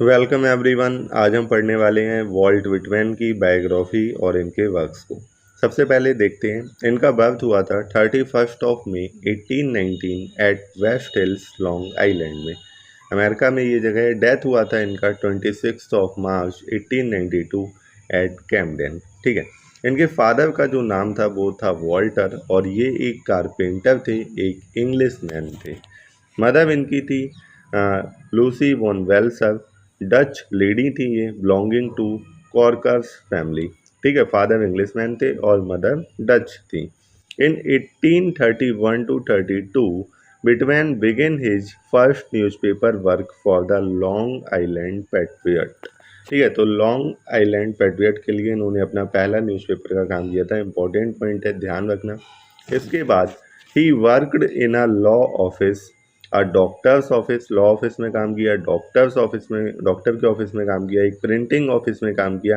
Welcome everyone. आज हम पढ़ने वाले हैं वॉल्ट विटमैन की बायोग्राफी और इनके वर्क्स को। सबसे पहले देखते हैं इनका बर्थ हुआ था 31 मई 1819 at West Hills Long Island में, अमेरिका में ये जगह है। डेथ हुआ था इनका 26 मार्च 1892 एट कैम्पडेन। ठीक है। इनके फादर का जो नाम था वो था वॉल्टर और ये एक कारपेंटर थे, एक इंग्लिश मैन थे। मदर इनकी थी लूसी वॉन वेल्सर, डच लेडी थी ये, बिलोंगिंग टू कॉर्कर्स फैमिली। ठीक है। फादर इंग्लिशमैन थे और मदर डच थी। इन 1831 to 32 Whitman begin his first newspaper work for the long island patriot. ठीक है। तो लॉन्ग आइलैंड पेट्रियट के लिए इन्होंने अपना पहला न्यूज़पेपर का काम किया था। इंपॉर्टेंट पॉइंट है, ध्यान रखना। इसके बाद ही worked in a law office, doctor's office, law office में काम किया, डॉक्टर्स ऑफिस में, डॉक्टर के ऑफिस में काम किया, एक प्रिंटिंग ऑफिस में काम किया।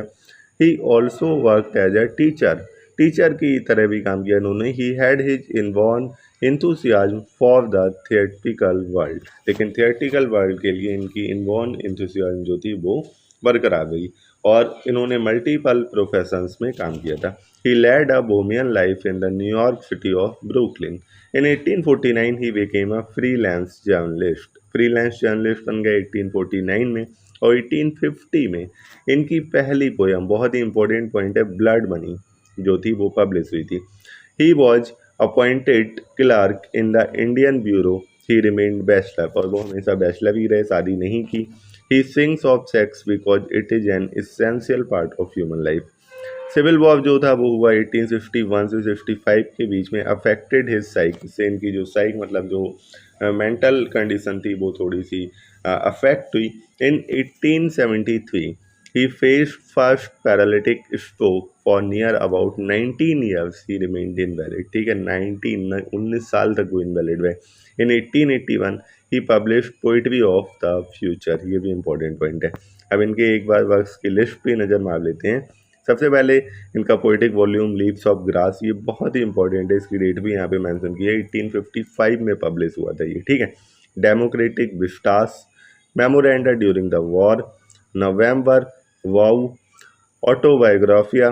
He also worked as a teacher, teacher की तरह भी काम किया इन्होंने। He had his inborn enthusiasm for the theatrical world, लेकिन थिएट्रिकल वर्ल्ड के लिए इनकी इनबॉर्न इंथुसियाज्म जो थी वो बरकरार रही और इन्होंने मल्टीपल प्रोफेशंस में काम किया था। He led a bohemian life in the New York city of Brooklyn. In 1849 he became a freelance journalist. Freelance journalist बन गए 1849 में। और 1850 में इनकी पहली पोयम, बहुत ही इंपॉर्टेंट पॉइंट है, ब्लड मनी जो थी वो पब्लिश हुई थी। He was appointed clerk in the Indian bureau. He remained bachelor, और वो हमेशा बैचलर ही रहे, शादी नहीं की। He sings of sex because it is an essential part of human life. Civil war जो था वो हुआ 1861 से 65 के बीच में। अफेक्टेड हिज साइक, से इनकी जो साइक मतलब जो मेंटल कंडीशन थी वो थोड़ी सी अफेक्ट हुई। In 1873 he faced first paralytic stroke for near about 19 years he remained invalid. ठीक है। 19 साल तक वो इनवैलिड रहे। In 1881 he publish poetry of the future. ये भी इंपॉर्टेंट पॉइंट है। अब इनके एक बार वर्क्स की लिस्ट पे नज़र मार लेते हैं। सबसे पहले इनका poetic volume leaves of grass, ये बहुत ही इंपॉर्टेंट है, इसकी डेट भी यहाँ पे मेंशन की है, 1855 में पब्लिश हुआ था ये। ठीक है। Democratic vistas, memoranda during the war, November, wow, autobiographia,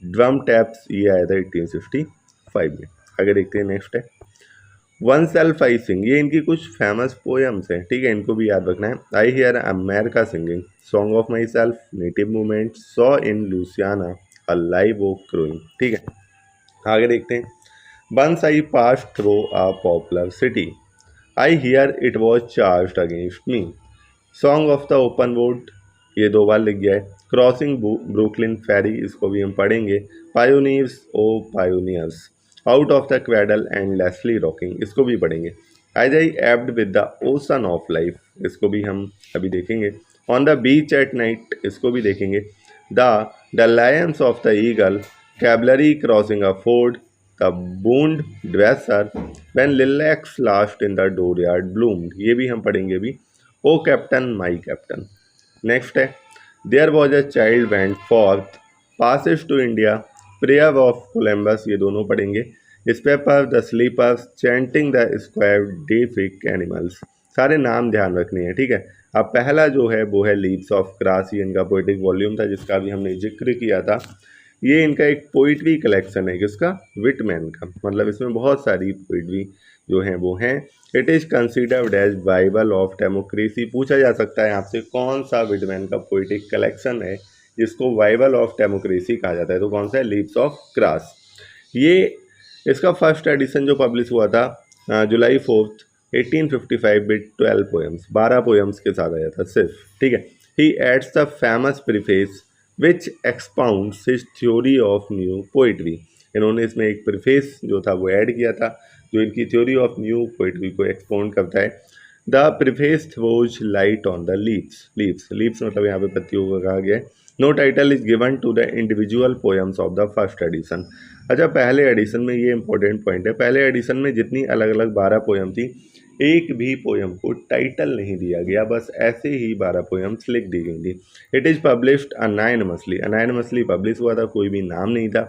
drum taps, ये आया था 1865 में। आगे देखते हैं, नेक्स्ट है वन सेल्फ आई सिंग। ये इनकी कुछ फेमस पोएम्स हैं। ठीक है। इनको भी याद रखना है। I hear America singing, song of my self, native movement, saw in Louisiana, a live oak growing. ठीक है। आगे देखते हैं। Once I pass through a popular city, I hear it was charge against me, song of the open wood, ये दो बार लिख गया है। क्रॉसिंग ब्रुकलिन फेरी, इसको भी हम पढ़ेंगे। Pioneers O pioneers, out of the cradle endlessly rocking, इसको भी पढ़ेंगे। As I ebbed with the ocean of life, इसको भी हम अभी देखेंगे। On the beach at night, इसको भी देखेंगे। The lions of the eagle, cavalry crossing a ford, the wound dresser, when lilacs last in the dooryard bloomed, ये भी हम पढ़ेंगे अभी। O captain my captain. Next है there was a child went forth, passage to India, prayer of Columbus, ये दोनों पढ़ेंगे। स्पेपर, the sleepers, chanting the square deific animals, सारे नाम ध्यान रखने हैं। ठीक है। अब पहला जो है वो है लीव्स ऑफ ग्रास, ये इनका पोइटिक वॉल्यूम था जिसका भी हमने जिक्र किया था। ये इनका एक पोइट्री कलेक्शन है, किसका? विटमैन का। मतलब इसमें बहुत सारी पोइट्री जो हैं वो हैं। It is considered as Bible of democracy. पूछा जा सकता है आपसे कौन सा विटमैन का पोइटिक कलेक्शन है जिसको बाइबल ऑफ डेमोक्रेसी कहा जाता है, तो कौन सा है? Leaves of grass. ये इसका फर्स्ट एडिशन जो पब्लिश हुआ था जुलाई 4 1855 विद 12 पोएम्स, 12 पोएम्स के साथ आया था सिर्फ। ठीक है। He adds the famous preface which expounds his theory of new poetry. इन्होंने इसमें एक प्रीफेस जो था वो ऐड किया था जो इनकी थ्योरी ऑफ न्यू पोइट्री को एक्सपाउंड करता है। The preface throws light on the leaves, leaves leaves मतलब यहाँ पे पत्तियों को कहा गया है। No title is given to the individual poems of the first edition. अच्छा, पहले एडिशन में ये इंपॉर्टेंट पॉइंट है, पहले एडिशन में जितनी अलग अलग 12 पोएम थी, एक भी पोएम को टाइटल नहीं दिया गया, बस ऐसे ही 12 पोएम्स लिख दी गई थी। इट इज़ पब्लिश्ड अनायनमसली, अनायनमसली पब्लिश हुआ था, कोई भी नाम नहीं था।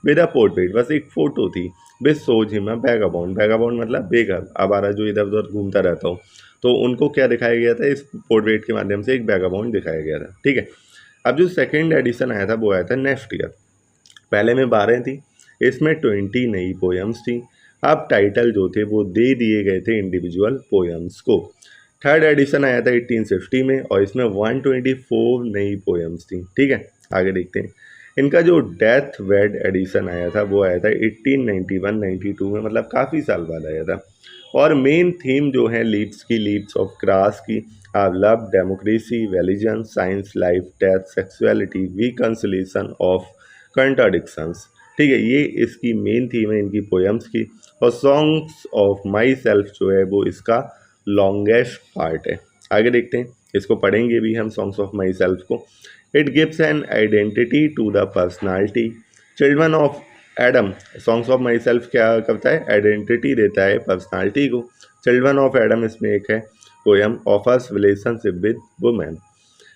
विद अ पोर्ट्रेट, बस एक फोटो थी। विद सोज हिम अ बैगाबाउंड, बैगाबाउंड मतलब बेघर, आवारा जो इधर उधर घूमता रहता हो। तो उनको क्या दिखाया गया था, इस पोर्ट्रेट के माध्यम से एक वैगाबॉन्ड दिखाया गया था। ठीक है, अब जो सेकेंड एडिशन आया था वो आया था नेक्स्ट ईयर। पहले में 12 थी, इसमें 20 नई पोएम्स थी। अब टाइटल जो थे वो दे दिए गए थे इंडिविजुअल पोएम्स को। थर्ड एडिशन आया था 1850 में और इसमें 124 नई पोएम्स थी। ठीक है, आगे देखते हैं। इनका जो डेथ वेड एडिशन आया था वो आया था 1891-92 में, मतलब काफ़ी साल बाद आया था। और मेन थीम जो है लीव्स की, लीव्स ऑफ ग्रास की, love, democracy, religion, science, life, death, sexuality, reconciliation of contradictions. ठीक है, ये इसकी मेन थीम है इनकी पोएम्स की। और सॉन्ग्स ऑफ माई सेल्फ जो है वो इसका लॉन्गेस्ट पार्ट है। आगे देखते हैं, इसको पढ़ेंगे भी हम सॉन्ग्स ऑफ माई सेल्फ को। It gives an identity to the personality, children of Adam. Songs of my self क्या करता है, आइडेंटिटी देता है पर्सनालिटी को। चिल्ड्रन ऑफ एडम इसमें एक है poem, offers relationship with women.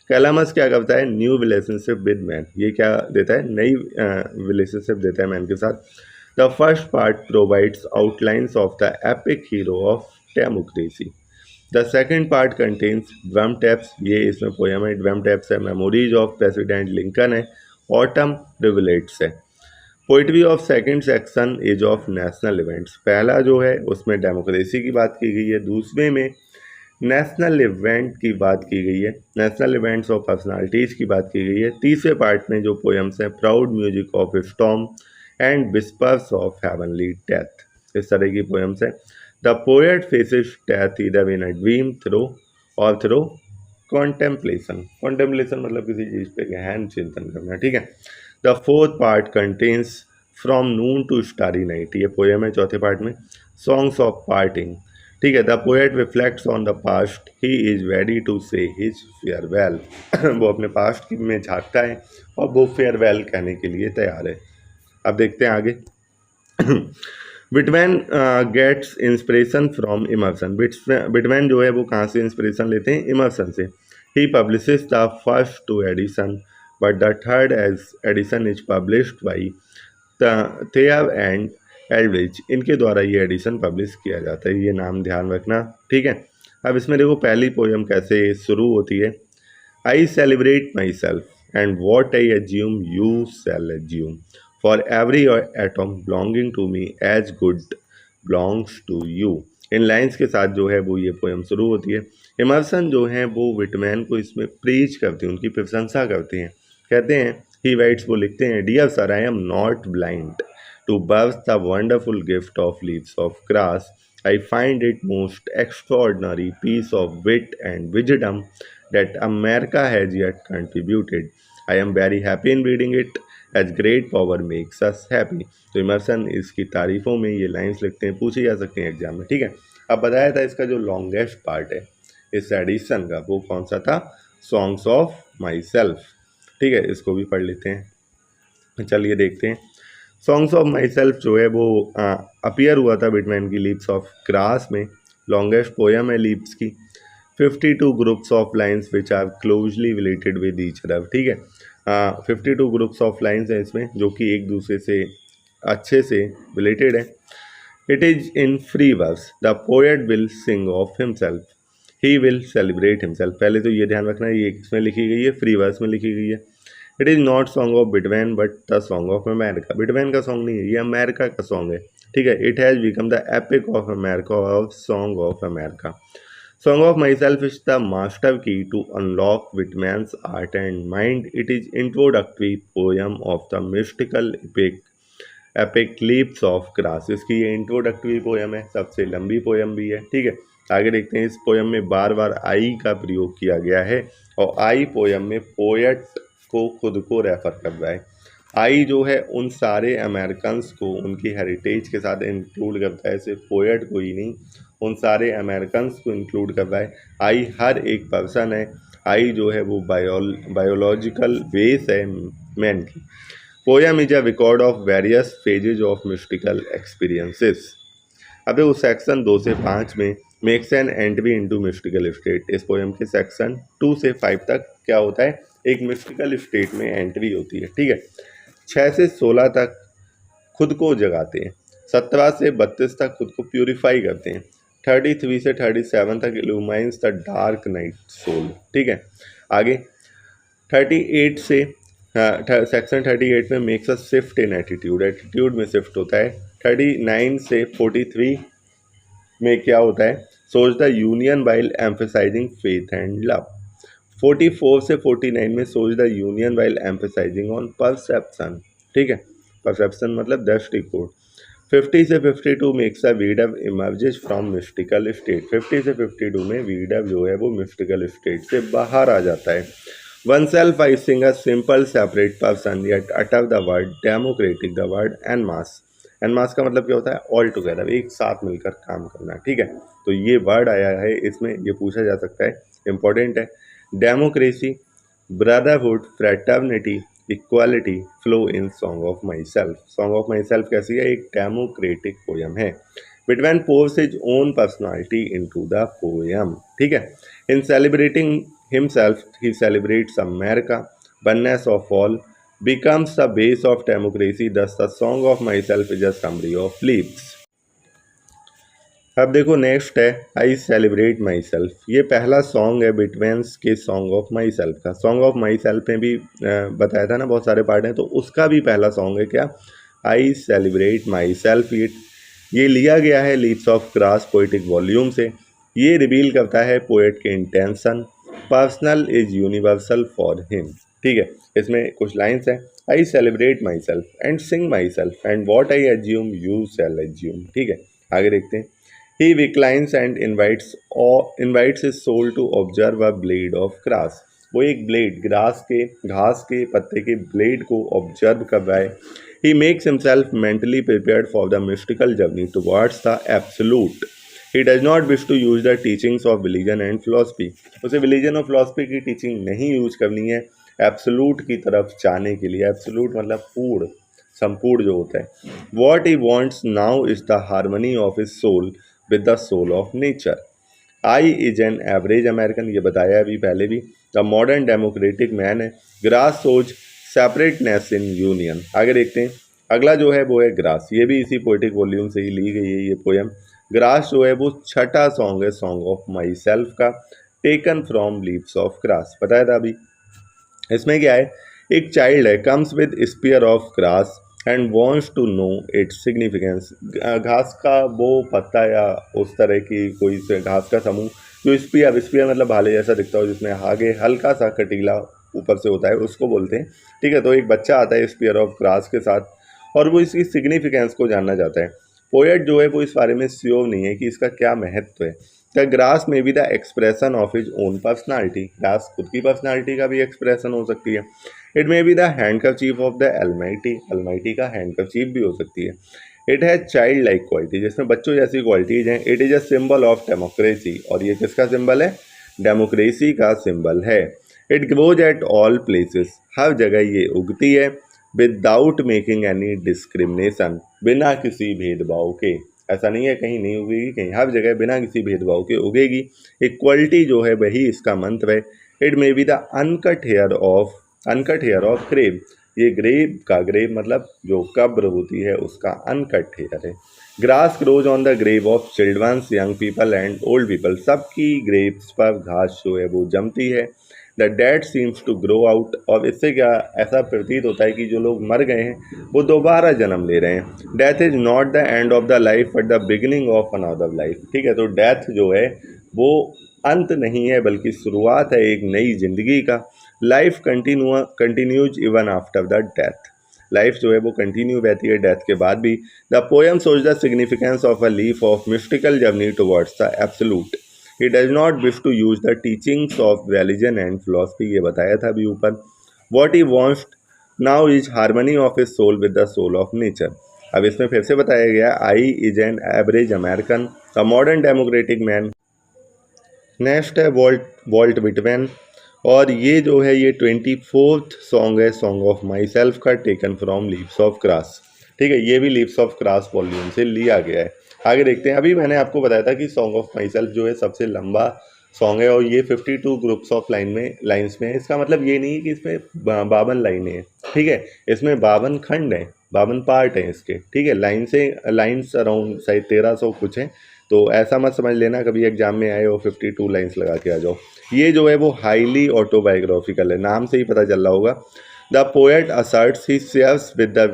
Calamus क्या करता है, न्यू रिलेशनशिप विद मैन। ये क्या देता है, नई रिलेशनशिप देता है मैन के साथ। The first part provides outlines of the epic hero of democracy. The second part contains drum taps. ये इसमें पोएम है, ड्रम टैप्स है। मेमोरीज ऑफ प्रेसिडेंट लिंकन है। ऑटम रिवलेट्स है। Poetry of second section as of national events. पहला जो है उसमें डेमोक्रेसी की बात की गई है, दूसरे में नेशनल इवेंट की बात की गई है, नेशनल इवेंट्स ऑफ पर्सनालिटीज़ की बात की गई है। तीसरे पार्ट में जो पोएम्स हैं, proud music of storm and whispers of heavenly death, इस तरह की पोएम्स हैं। The poet faces death either in a dream और थ्रो कॉन्टेम्पलेशन। कॉन्टेम्पलेशन मतलब किसी चीज़ पे गहन चिंतन करना। ठीक है, the fourth part contains from noon to starry night. ये पोएम है चौथे पार्ट में। Songs of parting. ठीक है, the poet reflects on the past, he is ready to से हिज फेयरवेल। वो अपने पास्ट में झांकता है और वो फेयरवेल कहने के लिए तैयार है। अब देखते हैं आगे। Whitman gets inspiration from Emerson. Whitman जो है वो कहाँ से इंस्पिरेशन लेते हैं, इमर्सन से। He publishes the first two edition but the third edition is published by Thayer and Eldridge. इनके द्वारा ये एडिशन पब्लिश किया जाता है, ये नाम ध्यान रखना। ठीक है, अब इसमें देखो पहली पोएम कैसे शुरू होती है। I celebrate myself and what I assume you shall assume, for every atom belonging to me as good belongs to you. इन लाइन्स के साथ जो है वो ये पोएम शुरू होती है। इमर्सन जो हैं वो विटमैन को इसमें प्रीच करते हैं, उनकी प्रशंसा करते हैं। कहते हैं, ही राइट्स, वो लिखते हैं, dear sir, I am not blind to burst the wonderful gift of leaves of grass. I find it most extraordinary piece of wit and wisdom that America has yet contributed. I am very happy in reading it, as great power makes us happy. तो immersion इसकी तारीफ़ों में ये lines लिखते हैं, पूछे जा सकते हैं एग्जाम में। ठीक है, अब बताया था इसका जो लॉन्गेस्ट पार्ट है इस एडिशन का वो कौन सा था, सॉन्ग्स ऑफ माई सेल्फ। ठीक है, इसको भी पढ़ लेते हैं। चलिए देखते हैं। सॉन्ग्स ऑफ माई सेल्फ जो है वो अपीयर हुआ था विटमैन की लीव्स ऑफ ग्रास में। लॉन्गेस्ट पोएम है लीव्स की। 52 groups of lines which are closely related with each other. ठीक है, 52 ग्रुप्स ऑफ लाइन्स हैं इसमें जो कि एक दूसरे से अच्छे से रिलेटेड है। It is in free verse. The poet will sing of himself, he will celebrate himself. पहले तो ये ध्यान रखना है ये किसमें लिखी गई है, फ्री वर्स में लिखी गई है। It is not song of Whitman but the song of America. Whitman का सॉन्ग नहीं है, ये अमेरिका का सॉन्ग है। ठीक है, it has become the epic of America of song of America. Song of my self is the master key to unlock Whitman's art and mind. It is introductory poem of the mystical epic leaves of grass. इसकी ये introductory poem है, सबसे लंबी poem भी है। ठीक है, आगे देखते हैं। इस पोएम में बार बार आई का प्रयोग किया गया है और आई पोएम में पोएट को खुद को रेफर कर रहा है। आई जो है उन सारे अमेरिकन्स को उनकी हेरिटेज के साथ इंक्लूड करता है, सिर्फ पोएट को ही नहीं, उन सारे अमेरिकन्स को इंक्लूड कर रहा है। आई हर एक पर्सन है। आई जो है वो बायोलॉजिकल बेस है मैन की। Poem is a record of various phases of mystical experiences. अब उस सेक्शन 2 से 5 में makes an entry into mystical state. इस पोएम के सेक्शन 2 से 5 तक क्या होता है, एक मिस्टिकल स्टेट में एंट्री होती है। ठीक है, 6 से 16 तक खुद को जगाते हैं, 17 से 32 तक खुद को प्यूरिफाई करते हैं, 33 से 37 तक इल्यूमाइंस द डार्क नाइट सोल। ठीक है, आगे 38 से सेक्शन 38 में makes a shift in attitude, attitude में शिफ्ट होता है। 39 से 43 में क्या होता है, such the union while emphasizing faith and love. 44 से 49 में such the union while emphasizing on perception. ठीक है, परसेप्शन मतलब दृष्टिकोण। 50 से 52 मेक्स अ वीडव इमर्जेस फ्रॉम मिस्टिकल स्टेट। 50 से 52 में वीडव जो है वो मिस्टिकल स्टेट से बाहर आ जाता है। One self I sing a simple separate person yet utter the word democratic the word en masse. En masse का मतलब क्या होता है, ऑल टुगेदर, एक साथ मिलकर काम करना। ठीक है, तो ये वर्ड आया है इसमें, ये पूछा जा सकता है, इंपॉर्टेंट है। Democracy, brotherhood, fraternity, equality flow in song of my self. Song of my self कैसी है, एक डेमोक्रेटिक पोयम है। Between pours his own personality into the poem. ठीक है, in celebrating himself he celebrates America, oneness of all, becomes the base of democracy, thus the song of myself is a summary of beliefs। अब देखो next है I celebrate my self. ये पहला song है बिटवेंस के song of my self का। Song of my self में भी बताया था ना, बहुत सारे पार्ट हैं, तो उसका भी पहला सॉन्ग है क्या, आई सेलिब्रेट माई सेल्फ। ये लिया गया है leaves of grass poetic volume से। ये रिवील करता है पोएट के intention, personal is universal for him. ठीक है, इसमें कुछ लाइन्स हैं, आई celebrate myself and Singh my self and what I assume you shall assume. ठीक है, आगे देखते हैं। He reclines and invites his soul to observe a blade of grass। वो एक ब्लेड, घास के पत्ते के ब्लेड को ऑब्जर्व कर रहा है। He makes himself mentally prepared for the mystical journey towards the absolute। He does not wish to use the teachings of religion and philosophy। उसे religion और philosophy की टीचिंग नहीं यूज करनी है एब्सोल्यूट की तरफ जाने के लिए। एब्सोल्यूट मतलब पूर्ण, संपूर्ण जो होता है। What he wants now is the harmony of his soul with the soul of nature। I is an average American, ये बताया अभी पहले भी। द मॉडर्न डेमोक्रेटिक मैन है। ग्रास सोच सेपरेटनेस इन यूनियन। आगे देखते हैं, अगला जो है वो है ग्रास। ये भी इसी पोइटिक वॉल्यूम से ही ली गई है ये पोएम। ग्रास जो है वो छठा सॉन्ग है सॉन्ग ऑफ माई सेल्फ का, taken from leaves of grass. बताया था अभी। इसमें क्या है, एक चाइल्ड है, comes with spear of grass and wants to know its significance. घास का वो पत्ता या उस तरह की कोई घास का समूह जो स्पीयर मतलब भाले जैसा दिखता हो, जिसमें आगे हल्का सा कटीला ऊपर से होता है, उसको बोलते हैं। ठीक है, तो एक बच्चा आता है स्पीयर ऑफ ग्रास के साथ और वो इसकी सिग्निफिकेंस को जानना चाहता है। पोएट जो है वो इस बारे में श्योर नहीं है कि इसका क्या महत्व है। द ग्रास में be the expression of his own personality. Grass खुद की पर्सनालिटी का भी एक्सप्रेशन हो सकती है। It may be the handkerchief of the Almighty. Almighty का हैंडकरचीफ भी हो सकती है। It has child like quality, जिसमें बच्चों जैसी क्वालिटीज हैं। It is a symbol of democracy, और ये किसका सिंबल है, डेमोक्रेसी का सिंबल है। It grows at all places, हर जगह ये उगती है। विदाउट मेकिंग एनी डिस्क्रिमिनेशन, बिना किसी भेदभाव के। ऐसा नहीं है कहीं नहीं उगेगी, कहीं हर जगह बिना किसी भेदभाव के उगेगी। इक्वलिटी जो है वही इसका मंत्र है। It may be the uncut hair of grave. ये ग्रेव मतलब जो कब्र होती है उसका अनकट हेयर है। Grass grows on the grave of childrens, young people and old people. सबकी ग्रेव्स पर घास जो है वो जमती है। The dead seems to grow out, और इससे क्या ऐसा प्रतीत होता है कि जो लोग मर गए हैं वो दोबारा जन्म ले रहे हैं। Death is not the end of the life but the beginning of another life. ठीक है, तो डेथ जो है वो अंत नहीं है बल्कि शुरुआत है एक नई जिंदगी का। Life continues even after the death. Life जो है वो कंटिन्यू रहती है डेथ के बाद भी। The poem shows the significance of a leaf of mystical journey towards the absolute. He does not wish to use the teachings of religion and philosophy, ये बताया था अभी ऊपर। What he wants now is harmony of his soul with the soul of nature. अब इसमें फिर से बताया गया, I is an average American, a modern democratic man. Next है वॉल्ट विटमैन, और ये जो है ये 24th सॉन्ग है सॉन्ग ऑफ माई सेल्फ का, taken from leaves of grass. ठीक है, ये भी लीव्स ऑफ ग्रास वॉल्यूम से लिया गया है। आगे देखते हैं। अभी मैंने आपको बताया था कि सॉन्ग ऑफ माई सेल्फ जो है सबसे लंबा सॉन्ग है और ये 52 ग्रुप्स ऑफ लाइन्स में है। इसका मतलब ये नहीं है कि इसमें 52 लाइनें हैं। ठीक है, इसमें 52 खंड हैं, 52 पार्ट हैं इसके। ठीक है, लाइन्स अराउंड शायद 1300 कुछ हैं, तो ऐसा मत समझ लेना कभी एग्जाम में आए और 52 लाइन्स लगा के आ जाओ। ये जो है वो हाईली ऑटोबायोग्राफिकल है, नाम से ही पता चल रहा होगा। The poet asserts he shares with the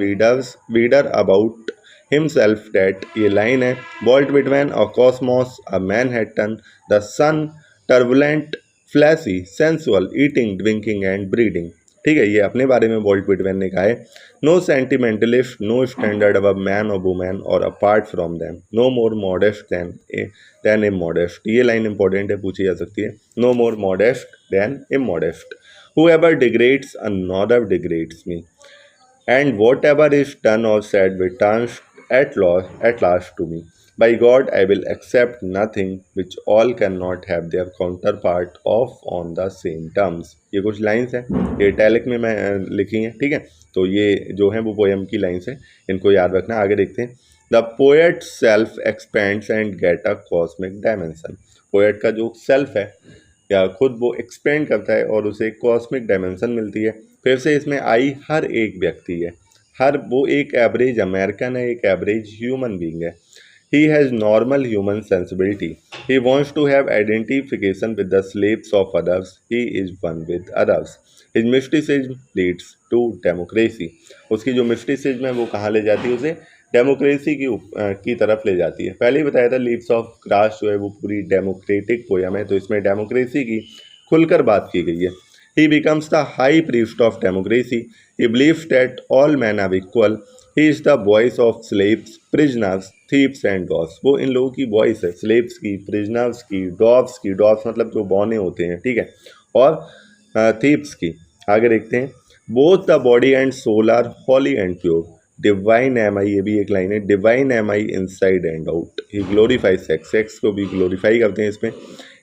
reader about himself that, ये लाइन है। Walt Whitman, a cosmos, a Manhattan, the son, turbulent, fleshy, sensual, eating, drinking and breeding. ठीक है, ये अपने बारे में वॉल्ट विटमैन ने कहा है। No sentimentalist, no standard above man और वुमेन और apart from them, no more modest than immodest. ये लाइन इंपॉर्टेंट है, पूछी जा सकती है। No more modest than immodest, whoever degrades another degrades me, and whatever is done or said returns at last to me. By God, I will accept nothing which all cannot have their counterpart of on the same terms। ये कुछ lines हैं, ये italic में मैं लिखी हैं, ठीक है। तो ये जो है वो पोएम की लाइंस हैं, इनको याद रखना। आगे देखते हैं। The poet self expends and get a cosmic dimension. Poet का जो सेल्फ है या खुद वो एक्सपेंड करता है और उसे कॉस्मिक डायमेंशन मिलती है। फिर से इसमें आई हर एक व्यक्ति है, हर वो एक एवरेज अमेरिकन है, एक एवरेज ह्यूमन बीइंग है। He has normal human sensibility, he wants to have identification with the slaves of others, he is one with others, his mysticism leads to democracy. उसकी जो मिस्टिसिज्म है वो कहाँ ले जाती है, उसे डेमोक्रेसी की तरफ ले जाती है। पहले ही बताया था लीव्स ऑफ ग्रास जो है वो पूरी डेमोक्रेटिक पोयम है, तो इसमें डेमोक्रेसी की खुलकर बात की गई है। He becomes the high priest of democracy, he believes that all man are equal, he is the voice of slaves, prisoners, thieves and dogs. वो इन लोगों की वॉइस है, स्लेव्स की, प्रिजनर्स की, डॉग्स की, डॉग्स मतलब जो बौने होते हैं, ठीक है, और थीप्स की। आगे देखते हैं। Both the body and soul are holy and pure, divine am I, ये भी एक लाइन है, divine am I inside and out, he glorify sex, sex को भी ग्लोरीफाई करते हैं इसमें।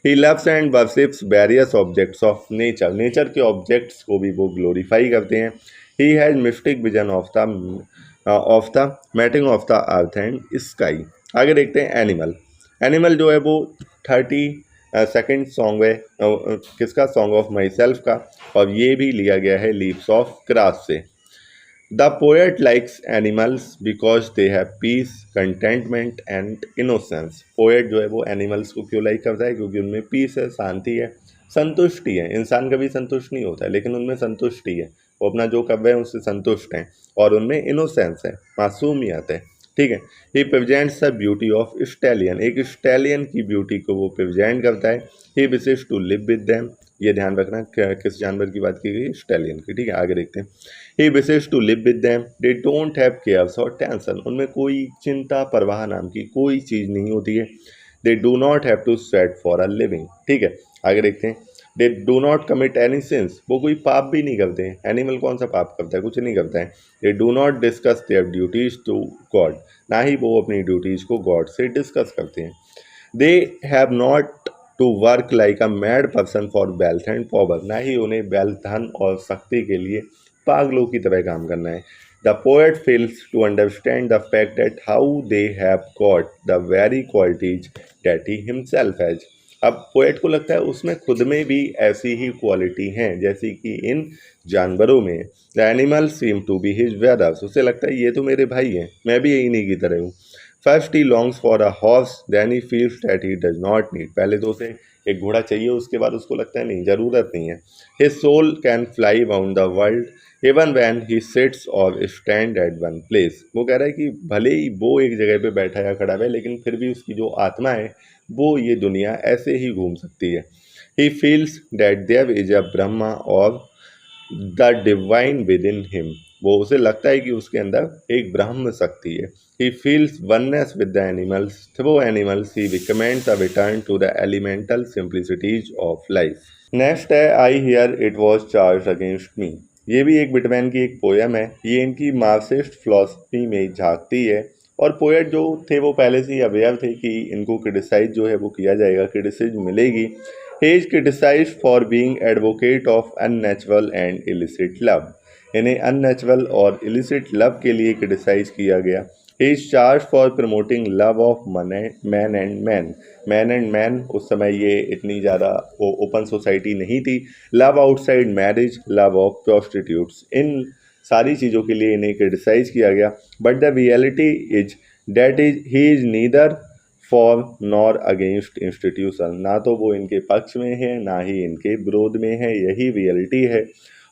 He loves and worships various objects of nature, nature के ऑब्जेक्ट्स को भी वो ग्लोरीफाई करते हैं। He has mystic vision of the mating of the earth and sky. आगे देखते हैं एनिमल। एनिमल जो है वो 32nd सॉन्ग है, किसका, सॉन्ग ऑफ माई सेल्फ का, और ये भी लिया गया है लीव्स ऑफ ग्रास से। The poet likes animals because they have piece, containment and innocence. Poet जो है वो एनिमल्स को क्यों लाइक करता है, क्योंकि उनमें पीस है, शांति है, संतुष्टि है। इंसान कभी संतुष्ट नहीं होता है, लेकिन उनमें संतुष्टि है, वो अपना जो कर रहे हैं उससे संतुष्ट हैं, और उनमें इनोसेंस है, मासूमियत है, ठीक है। He presents the beauty of stallion, एक स्टैलियन की ब्यूटी को वो प्रेजेंट करता है। He wishes to live with them, ये ध्यान रखना किस जानवर की बात की गई, स्टैलियन की, ठीक है। आगे देखते हैं। He wishes to live with them, they don't have cares और टेंशन, उनमें कोई चिंता परवाह नाम की कोई चीज़ नहीं होती है। They do not have to sweat for a living, ठीक है। आगे देखते हैं। They do not commit any sins, वो कोई पाप भी नहीं करते हैं। एनिमल कौन सा पाप करता है, कुछ नहीं करता है। They do not discuss their duties to God, ना ही वो अपनी ड्यूटीज़ को गॉड से डिस्कस करते हैं। They have not to work like a mad person for wealth and power, ना ही उन्हें वेल्थ, धन और शक्ति के लिए पागलों की तरह काम करना है। The poet fails to understand the fact that how they have got the very qualities that he himself has. अब पोएट को लगता है उसमें खुद में भी ऐसी ही क्वालिटी हैं जैसी कि इन जानवरों में। The animal seem to be his brothers, उसे लगता है ये तो मेरे भाई हैं, मैं भी इन्हीं की तरह हूँ। First he longs for a horse, then he feels that he does not need, पहले तो उसे एक घोड़ा चाहिए, उसके बाद उसको लगता है नहीं, ज़रूरत नहीं है। His soul can fly around the world even when he sits और स्टैंड एट वन प्लेस। वो कह रहा है कि भले ही वो एक जगह पे बैठा या खड़ा है, लेकिन फिर भी उसकी जो आत्मा है वो ये दुनिया ऐसे ही घूम सकती है। He feels that there is a Brahma और the divine within him, वो उसे लगता है कि उसके अंदर एक ब्रह्म शक्ति है। He feels oneness with the animals, through animals he recommends a return to the elemental simplicities of life. Next है I hear it was charge against me. ये भी एक बिटमैन की एक पोयम है, ये इनकी मार्क्सिस्ट फिलॉसफी में झांकती है। और पोएट जो थे वो पहले से ही अवेयर थे कि इनको क्रिटिसाइज जो है वो किया जाएगा, क्रिटिसिज्म मिलेगी। He is criticized for being advocate of unnatural and illicit love, इन्हें अननेचुरल और इलिसिट लव के लिए क्रिटिसाइज किया गया। He is charge for promoting love of man and man, man and man, उस समय ये इतनी ज़्यादा ओपन सोसाइटी नहीं थी। Love outside marriage, love of prostitutes, इन सारी चीज़ों के लिए इन्हें क्रिटिसाइज किया गया। But the reality is that is he is neither for nor against institution, ना तो वो इनके पक्ष में है ना ही इनके विरोध में है, यही रियलिटी है।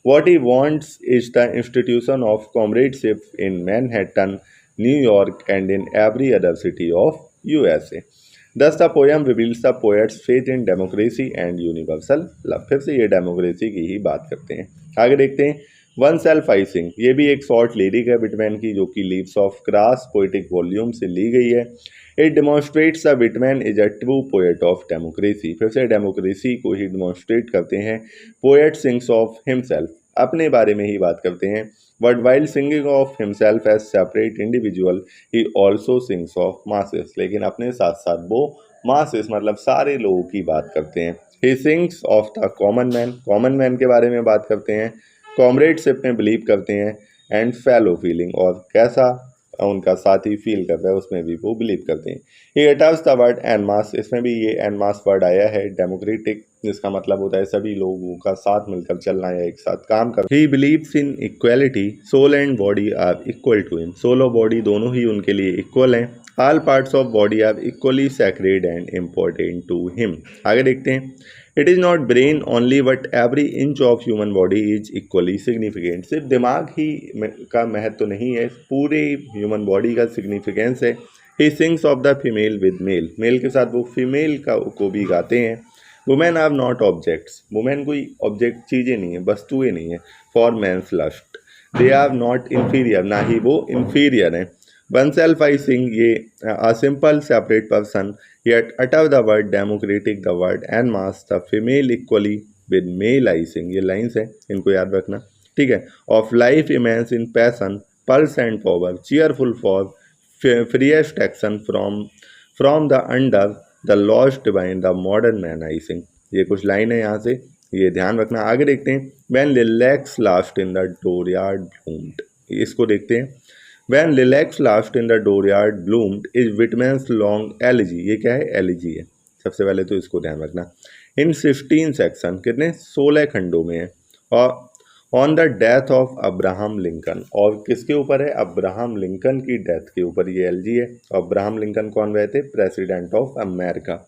What he wants is the institution of comradeship in Manhattan, New York and in every other city of USA। Thus the poem reveals the poet's faith in democracy and universal love। फिर से ये democracy की ही बात करते हैं। आगे देखते हैं वन सेल्फ आई सिंग, ये भी एक शॉर्ट लिरिक है विटमैन की, जो कि leaves of grass poetic volume से ली गई है। It demonstrates the Whitman is a true poet of democracy. फिर से डेमोक्रेसी को ही डिमॉन्स्ट्रेट करते हैं। पोएट सिंग्स ऑफ हिमसेल्फ, अपने बारे में ही बात करते हैं। But while singing of himself as separate individual he also sings of masses, लेकिन अपने साथ साथ वो मासेस मतलब सारे लोगों की बात करते हैं। ही sings of the common man के बारे में बात करते हैं। कॉमरेडशिप में बिलीव करते हैं एंड फेलो फीलिंग, और कैसा उनका साथी फील कर रहा है उसमें भी वो बिलीव करते हैं। ही अटैच द वर्ड एन मास, इसमें भी ये एन मास वर्ड आया है डेमोक्रेटिक, जिसका मतलब होता है सभी लोगों का साथ मिलकर चलना या एक साथ काम करना। He believes in equality, soul and body are equal to him, soul और बॉडी दोनों ही उनके लिए इक्वल हैं। All parts of body are equally sacred and important to him. आगे देखते हैं it is not brain only but every inch of human body is equally significant, सिर्फ दिमाग ही का महत्व तो नहीं है, पूरे ह्यूमन बॉडी का सिग्निफिकेंस है। He sings of the female with male, male के साथ वो फीमेल को भी गाते हैं। Women are not objects, women कोई ऑब्जेक्ट चीज़ें नहीं है, वस्तुएं नहीं है। For man's lust, they are not inferior, ना ही वो इन्फीरियर हैं। वन सेल्फ आई सिंग, ये a simple separate person yet utter the word democratic, the word en masse, the female equally with male I sing, ये lines है, इनको याद रखना, ठीक है। Of life immense in passion, pulse and power, cheerful for freest action from the under the lost divine the modern man I sing. ये कुछ line है यहाँ से, ये ध्यान रखना। आगे देखते हैं when lilacs last in the dooryard bloomed, इसको देखते हैं। When lilacs last in the dooryard bloomed is Whitman's long elegy, ये क्या है, एलिजी है। सबसे पहले तो इसको ध्यान रखना। इन 16 सेक्शन, कितने, 16 खंडों में है। और on the death of Abraham Lincoln, और किसके ऊपर है, अब्राहम लिंकन की डेथ के ऊपर ये एलिजी है। अब्राहम लिंकन कौन रहे थे, president of America.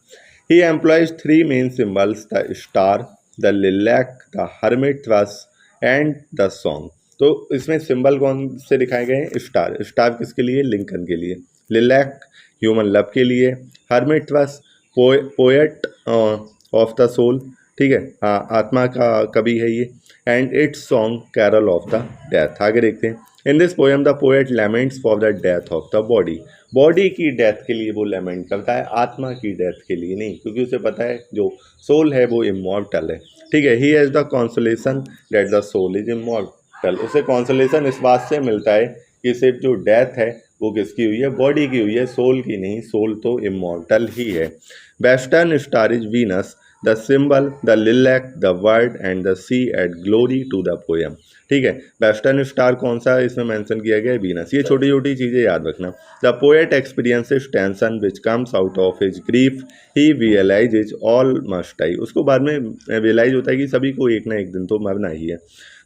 He employs 3 main symbols, the star, the lilac, the hermit thrush and the song. तो इसमें सिंबल कौन से दिखाए गए हैं, स्टार, स्टार किसके लिए, लिंकन के लिए। लिलैक ह्यूमन लव के लिए। Hermit thrush poet of the soul, ठीक है, हाँ आत्मा का कवि है ये। And its song carol of the death. आगे देखते हैं in this poem the poet laments for the death of the body, body की डेथ के लिए वो लेमेंट करता है, आत्मा की डेथ के लिए नहीं, क्योंकि उसे पता है जो सोल है वो इमॉर्टल है, ठीक है। He has the consolation that the soul is immortal, उसे कॉन्सोलेशन इस बात से मिलता है कि सिर्फ जो डेथ है वो किसकी हुई है, बॉडी की हुई है, सोल की नहीं, सोल तो इमॉर्टल ही है। Western star is Venus, the symbol, the lilac, the word and the sea at glory to the poem, ठीक है। वेस्टर्न स्टार कौन सा इसमें मेंशन किया गया है, वीनस। ये छोटी छोटी चीज़ें याद रखना। The poet experiences tension which comes out of his grief, he realise is all must die, उसको बाद में रियलाइज होता है कि सभी को एक ना एक दिन तो मरना ही है।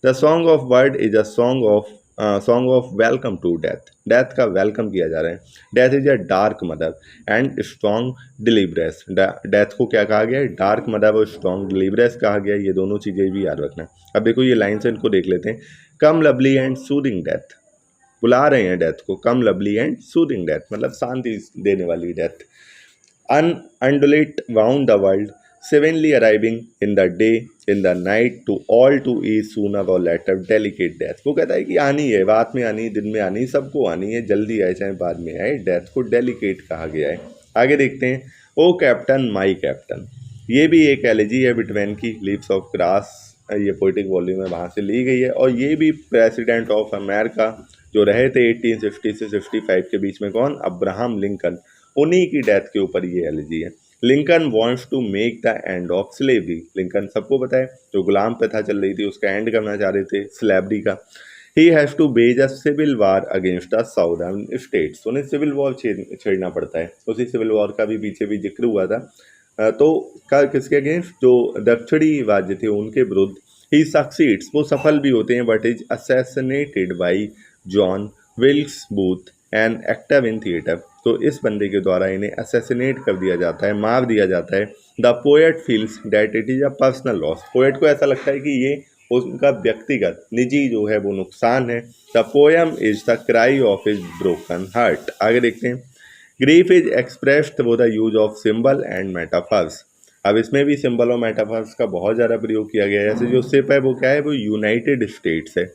The song of word is a song of welcome to death, death का वेलकम किया जा रहा है। Death is a dark mother and strong deliverance, death को क्या कहा गया है, डार्क मदर और स्ट्रॉन्ग डिलीवरेस कहा गया है। ये दोनों चीज़ें भी याद रखना। अब देखो ये लाइन से इनको देख लेते हैं। कम लवली एंड सूदिंग डेथ, बुला रहे हैं डेथ को, कम लवली एंड सूदिंग डेथ मतलब शांति देने वाली death. Undulate round the world, serenely arriving in the day, in the night, to all to ease sooner or later delicate death। वो कहता है कि आनी है, रात में आनी, दिन में आनी, सबको आनी है, जल्दी आए चाहे बाद में आए, डेथ को डेलिकेट कहा गया है। आगे देखते हैं ओ कैप्टन माई कैप्टन, ये भी एक एलिजी है विटमैन की, लीव्स ऑफ ग्रास, ये पोइटिक वॉल्यूम है, वहाँ से ली गई है। और ये भी प्रेसिडेंट ऑफ अमेरिका जो रहे थे 1860 से 65 के बीच में, कौन, अब्राहम लिंकन, उन्हीं की डेथ के ऊपर ये एलिजी है। Lincoln wants to make the end of slavery, Lincoln सबको पता है जो गुलाम प्रथा चल रही थी उसका एंड करना चाह रहे थे, स्लेवरी का। He has to wage a civil war against the southern states, उन्हें सिविल वॉर छेड़ना पड़ता है। उसी सिविल वॉर का भी पीछे भी जिक्र हुआ था। तो किसके अगेंस्ट, जो दक्षिणी राज्य थे उनके विरुद्ध। ही सक्सीड्स, वो सफल भी होते हैं, but is assassinated by John Wilkes booth an actor in theatre, तो इस बंदे के द्वारा इन्हें असैसिनेट कर दिया जाता है, मार दिया जाता है। The poet feels that it is a personal loss. Poet को ऐसा लगता है कि ये उनका व्यक्तिगत निजी जो है वो नुकसान है। The poem is the cry of his broken heart. आगे देखते हैं। Grief is expressed through the use of symbol and metaphors. अब इसमें भी सिंबल और मेटाफर्स का बहुत ज़्यादा प्रयोग किया गया है। जैसे जो शिप है वो क्या है, वो यूनाइटेड स्टेट्स है।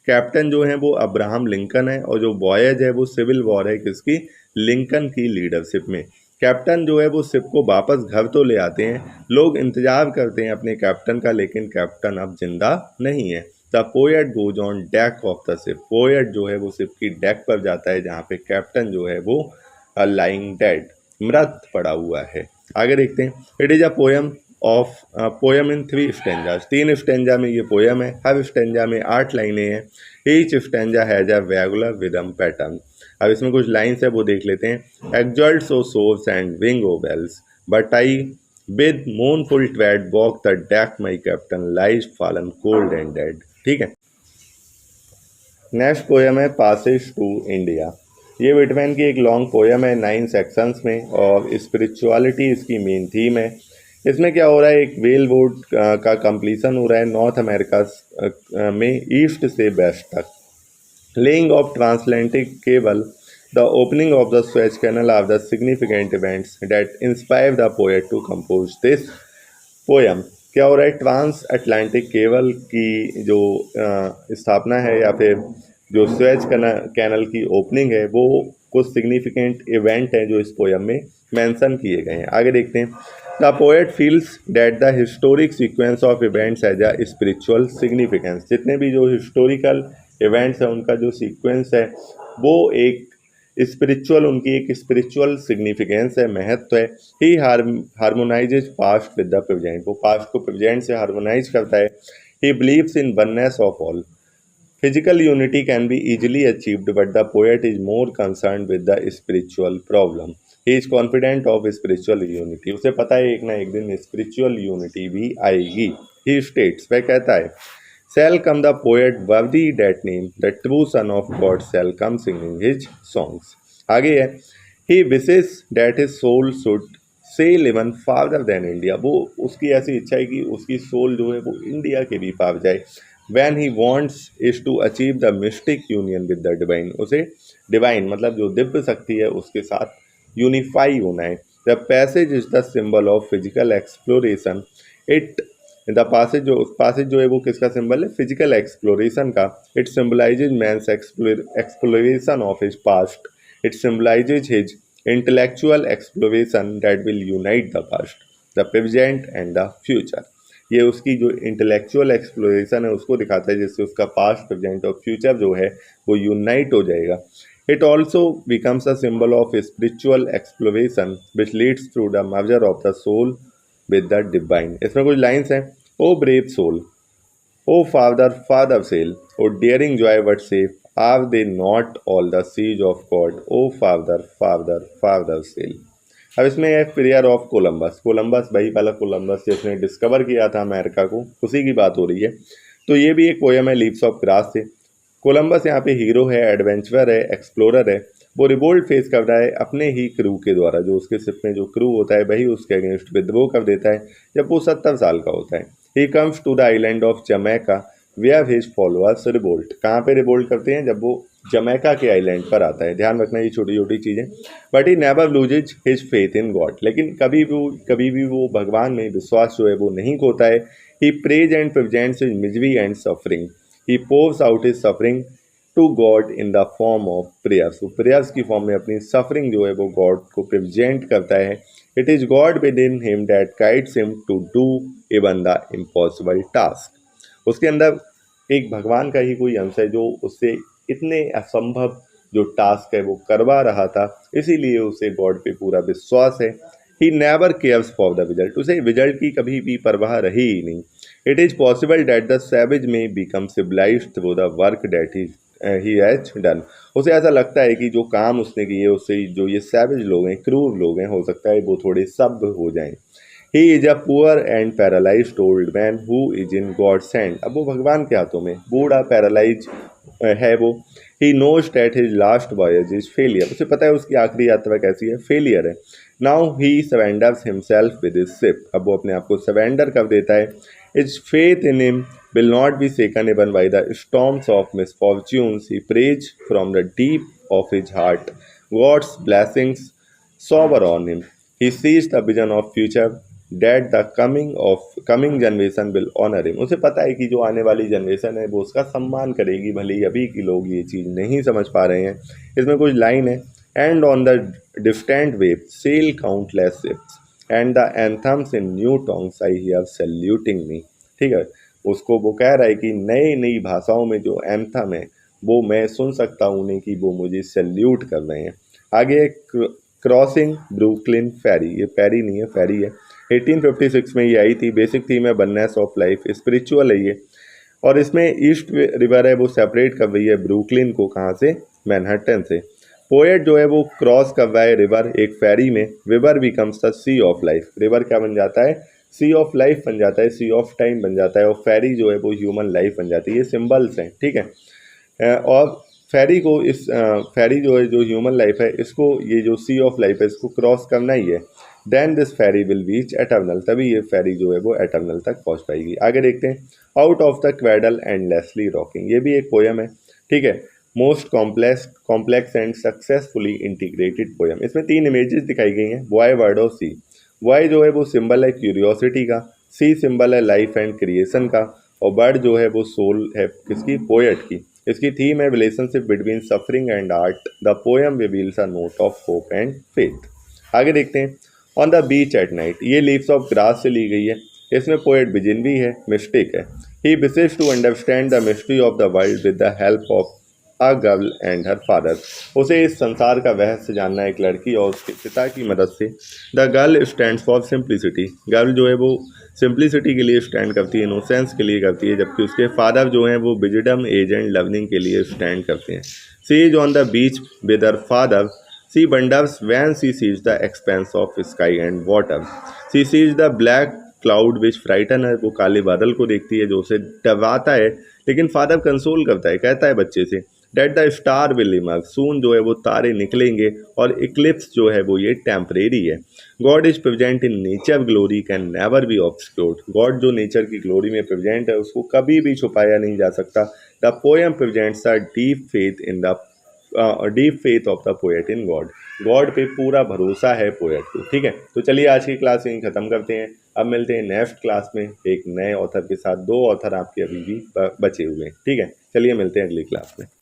कैप्टन जो है वो अब्राहम लिंकन है और जो वॉयज है वो सिविल वॉर है किसकी, लिंकन की लीडरशिप में। कैप्टन जो है वो शिप को वापस घर तो ले आते हैं, लोग इंतजार करते हैं अपने कैप्टन का, लेकिन कैप्टन अब जिंदा नहीं है। The poet goes on deck of the ship. Poet जो है वो शिप की डेक पर जाता है जहाँ पे कैप्टन जो है वो लाइंग डेड, मृत पड़ा हुआ है। आगे देखते हैं। It is a poem in 3 stanzas. 3 stanza में ये पोएम है। हर स्टेंजा में 8 लाइनें हैं। Each stanza has a regular rhythm pattern. अब इसमें कुछ लाइन्स है वो देख लेते हैं। Exults O shores and wing O bells, but I with mournful tread walk the deck, my captain lies fallen cold and dead. ठीक है। नेक्स्ट पोएम है पासेज टू इंडिया। ये विटमैन की एक लॉन्ग पोएम है 9 सेक्शंस में और spirituality इसकी मेन थीम है। इसमें क्या हो रहा है, एक वेल बोट का कंप्लीसन हो रहा है नॉर्थ अमेरिका में ईस्ट से वेस्ट तक। Laying of transatlantic cable, the opening of the Suez canal are the significant events that inspire the poet to compose this poem. क्या हो रहा है, ट्रांस अटलांटिक केबल की जो स्थापना है या फिर जो सुएज कैनल की ओपनिंग है वो कुछ सिग्निफिकेंट इवेंट हैं जो इस पोएम में मेंशन किए गए हैं। आगे देखते हैं। The poet feels that the historic sequence of events as a spiritual significance. जितने भी जो हिस्टोरिकल इवेंट्स है उनका जो सीक्वेंस है वो एक स्पिरिचुअल, उनकी एक स्पिरिचुअल सिग्निफिकेंस है, महत्व है। ही हार्मोनाइजेज पास्ट विद द प्रेजेंट। वो पास्ट को प्रेजेंट से हार्मोनाइज करता है। ही believes in oneness of all. Physical unity can be easily achieved, but the poet is more concerned with the spiritual problem. He is confident of spiritual unity. उसे पता है एक ना एक दिन spiritual unity भी आएगी। He states, वह कहता है, shall come the poet worthy that name, the true son of God shall come singing his songs. आगे है, he wishes that his soul should sail even farther than India. वो उसकी ऐसी इच्छा है कि उसकी सोल जो है वो इंडिया के भी पार जाए। When he wants is to achieve the mystic union with the divine. उसे डिवाइन मतलब जो दिव्य शक्ति है उसके साथ यूनिफाई होना है। The passage is the symbol of physical exploration. The passage जो है वो किसका सिंबल है, फिजिकल एक्सप्लोरेशन का। It symbolises man's exploration of his past. It symbolises his intellectual exploration that will unite the past, the present and the future. ये उसकी जो intellectual exploration है उसको दिखाता है जिससे उसका पास्ट, प्रेजेंट और फ्यूचर जो है वो यूनाइट हो जाएगा। It also becomes a symbol of spiritual exploration which leads through the merger of the soul with the divine. इसमें कुछ लाइन्स हैं। O brave soul, O farther sail, O daring joy but safe, are they not all the seas of God, O farther sail. अब इसमें है prayer of Columbus. Columbus भाई पहला Columbus जिसने discover किया था अमेरिका को, उसी की बात हो रही है। तो ये भी एक पोएम है लीव्स ऑफ ग्रास से। कोलंबस यहाँ पे हीरो है, एडवेंचरर है, एक्सप्लोरर है। वो रिवोल्ट फेस कर रहा है अपने ही क्रू के द्वारा। जो उसके शिप में जो क्रू होता है वही उसके अगेंस्ट विद्रोह कर देता है जब वो 70 साल का होता है। He comes to the island of Jamaica where his followers revolt. कहाँ पे रिवोल्ट करते हैं, जब वो जमैका के आइलैंड पर आता है। ध्यान रखना ये छोटी छोटी चीज़ें। But he never loses his faith in God. लेकिन कभी भी वो भगवान में विश्वास जो है वो नहीं खोता है। He prays and presents his misery and suffering. He pours out his suffering to God in the form of prayers. वो प्रेयर्स की फॉर्म में अपनी सफरिंग जो है वो गॉड को प्रेजेंट करता है। It is God within him that guides him to do even the impossible task. उसके अंदर एक भगवान का ही कोई अंश है जो उससे इतने असंभव जो टास्क है वो करवा रहा था, इसीलिए उसे गॉड पे पूरा विश्वास है। He never cares for the result. उसे रिजल्ट की कभी भी परवाह रही ही नहीं। It is possible that the savage may become civilised through the work that he has done. उसे ऐसा लगता है कि जो काम उसने किए उससे जो ये सैवेज लोग हैं, क्रूर लोग हैं, हो सकता है वो थोड़े सभ्य हो जाएं। He is a poor and paralysed old man who is in God's hand. अब वो भगवान के हाथों में बूढ़ा पैरालाइज है वो, he knows that his last voyage is failure, उसे पता है उसकी आखिरी यात्रा कैसी है, फेलियर है। Now he surrenders himself with his ship, अब वो अपने आप को सरेंडर कर देता है। Is faith in him will not be shaken even by the storms of misfortunes. He prays from the deep of his heart. God's blessings shower on him. He sees the vision of future that the coming generation will honor him. उसे पता है कि जो आने वाली generation है वो उसका सम्मान करेगी, भले ही अभी के लोग ये चीज़ नहीं समझ पा रहे हैं। इसमें कुछ लाइन है, and on the distant wave sail countless ships and the anthems in new tongues I hear saluting me. ठीक है, उसको वो कह रहा है कि नई नई भाषाओं में जो एंथम है वो मैं सुन सकता हूँ उन्हें, कि वो मुझे सैल्यूट कर रहे हैं। आगे क्रॉसिंग ब्रुकलिन फेरी, ये फेरी नहीं है फेरी है, 1856 में ये आई थी। बेसिक थीम है वननेस ऑफ लाइफ, स्पिरिचुअल है ये, और इसमें ईस्ट रिवर है वो सेपरेट कर रही है ब्रुकलिन को, कहाँ से, मैनहट्टन से। पोएट जो है वो क्रॉस कर रहा है रिवर एक फेरी में, river becomes the sea of life, river क्या बन जाता है, सी ऑफ लाइफ बन जाता है, सी ऑफ टाइम बन जाता है, और फेरी जो है वो ह्यूमन लाइफ बन जाती है। ये सिंबल्स हैं, ठीक है। और फेरी को इस फेरी जो है जो ह्यूमन लाइफ है इसको, ये जो सी ऑफ लाइफ है इसको क्रॉस करना ही है। Then this ferry will reach eternal, तभी ये फेरी जो है वो एटर्नल तक पहुंच पाएगी। आगे देखते हैं, out of the cradle endlessly rocking, ये भी एक पोयम है, ठीक है। Most complex and successfully integrated poem, इसमें 3 इमेजेस दिखाई गई हैं, वाई, वर्ड और सी। वाई जो है वो सिंबल है क्यूरियोसिटी का, सी सिंबल है लाइफ एंड क्रिएशन का, और बर्ड जो है वो सोल है किसकी, पोएट की। इसकी थीम है relationship between suffering and art, the poem reveals a note of hope and faith. आगे देखते हैं, on the beach at night, ये लीव्स ऑफ ग्रास से ली गई है, इसमें पोएट बिजिन भी है, मिस्टेक है। He wishes to understand the mystery of the world with the help of a girl and her father, उसे इस संसार का रहस्य जानना है एक लड़की और उसके पिता की मदद से। The girl stand for simplicity, girl जो है वो सिंप्लिसिटी के लिए स्टैंड करती है, इनोसेंस के लिए करती है, जबकि उसके फादर जो हैं वो विजडम, एज एंड लर्निंग के लिए स्टैंड करते हैं। She is on the beach with her father, she wonders when she sees the expanse of sky and water, she sees the black cloud which frighten her, वो काले बादल को देखती है जो उसे डराता है, लेकिन फादर कंसोल करता है, कहता है बच्चे से that the star will emerge, soon जो है वो तारे निकलेंगे, और इक्लिप्स जो है वो ये टेम्परेरी है। God is present in nature glory can never be obscured, God जो नेचर की ग्लोरी में प्रेजेंट है उसको कभी भी छुपाया नहीं जा सकता। The poem presents a deep faith of the poet in God, God पे पूरा भरोसा है पोएट को, ठीक है। तो चलिए आज की क्लास यहीं ख़त्म करते हैं, अब मिलते हैं नेक्स्ट क्लास में एक नए ऑथर के साथ। 2 ऑथर आपके अभी भी बचे हुए हैं, ठीक है। चलिए मिलते हैं अगली क्लास में।